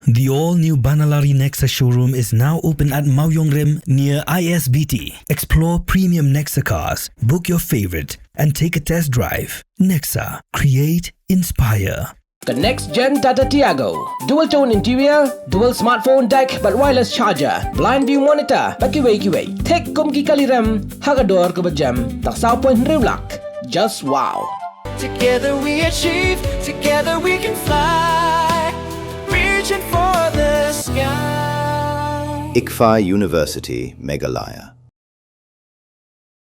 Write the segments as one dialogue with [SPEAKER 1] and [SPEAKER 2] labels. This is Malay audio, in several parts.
[SPEAKER 1] The all-new Banalari Nexa showroom is now open at Mauyongrim near ISBT. Explore premium Nexa cars, book your favorite, and take a test drive. Nexa. Create, inspire.
[SPEAKER 2] The next gen Tata Tiago. Dual tone interior, dual smartphone deck but wireless charger, blind view monitor, bakiway. Take kumki kaliram, hagador kubajam, taksao point riulak. Just wow.
[SPEAKER 3] Together we achieve, together we can fly, reaching for the sky.
[SPEAKER 4] ICFA University, Meghalaya.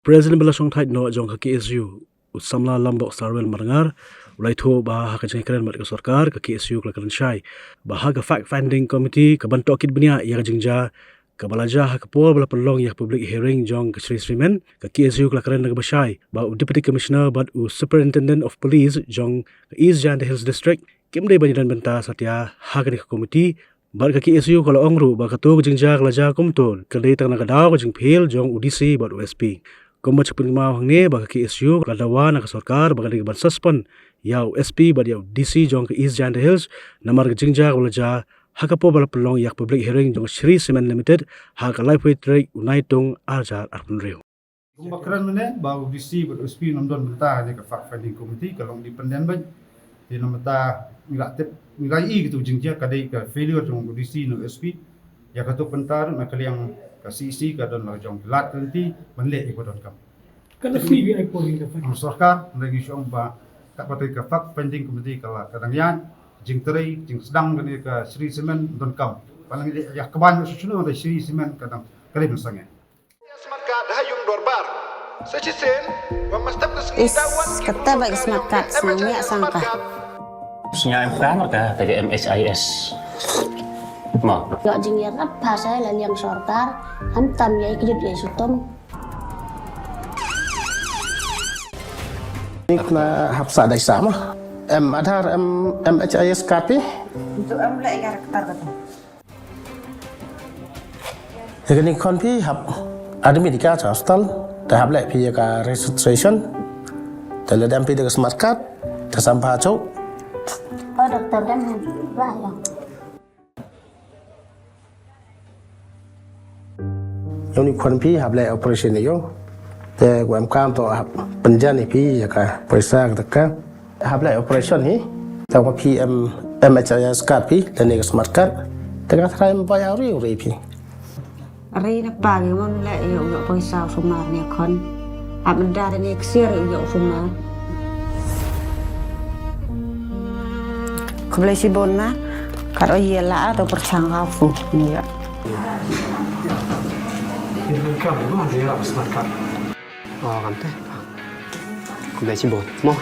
[SPEAKER 5] President Belasong Thait no jong KSU usamla lambok sarwel marangar ulai tho bah ka Kren mat ka Sorkar ka KSU ka Shai bah ka fact finding committee ka banto kit bnia ya jingja ka balaja ha ka pol bala pelong ya public hearing jong ka Sri Men ka KSU ka Kren ka Shai bah deputy commissioner but superintendent of police jong ka East Jand Hills district kimdai banyan Bynta satya ha ka committee bar ka KSU ka ongru ba ka tu jingja ka laja kumton ka dei tang na ka daw ka jing phil jong UDC but OSP Koma chapun mau hangne baka KSU kadawa na Sorkar baka di ban suspend ya SP ba ya DC jong ke East Jand Hills namar jingja walaja hakapo bala pelong yak public hearing jong Sri Cement Limited haka lightweight rate unai tung arjar arpun reu.
[SPEAKER 6] Keren mana bau DC ber SP nomdon Bynta ni ka fact finding committee kalau independent ban di nomta milatip milai gitu jingja kadai ka failure jong DC no SP ya ka tu pentar makali yang ka CC ka don la jong lat nanti menle ikut don kam
[SPEAKER 7] Kan free ai poli ka fa.
[SPEAKER 6] Sorkar lagi syong ba ka patai ka fact finding committee kala kadang yan jing terai jing sedang ni ka Sri Cement don kam paling ya keban susuno da Sri Cement kadang kali mesangnya
[SPEAKER 8] Smart card hayung dorbar sechisen wa mastap ka
[SPEAKER 9] Is kata bagi smart card sangat sangka.
[SPEAKER 10] Snya MK ka MSIS. Ma.
[SPEAKER 9] Gak jingir apa saya lalu yang Sorkar hantam ya ikut ya sutom.
[SPEAKER 11] Ini kena hapsa dari sama. Adhar MHIS card
[SPEAKER 9] Untuk ambil karakter kata.
[SPEAKER 11] Jadi ni kon pi hap admin di ka hostel dah hap lek pi ka registration. Dah ledam pi dengan smart card dah sampah cok.
[SPEAKER 9] Oh dokter dan lah ya.
[SPEAKER 11] Yang ni kon pi hap lek operation ni yo. Te gua kam to hap penjan ni pi ka paisa ka hap lek operation ni. Tahu ka pi MHIS card pi dan ni smart card. Tengah try bayar riu pi.
[SPEAKER 9] Ri na pagi mon le yo yo paisa sumar ni kon. Abda dan eksir yo sumar. Kebelah si bona kalau ia lah atau persangkafu ni ya.
[SPEAKER 7] Ini kan memang dia smart card.
[SPEAKER 10] Oh kan teh. Kebelah si bon. Mo.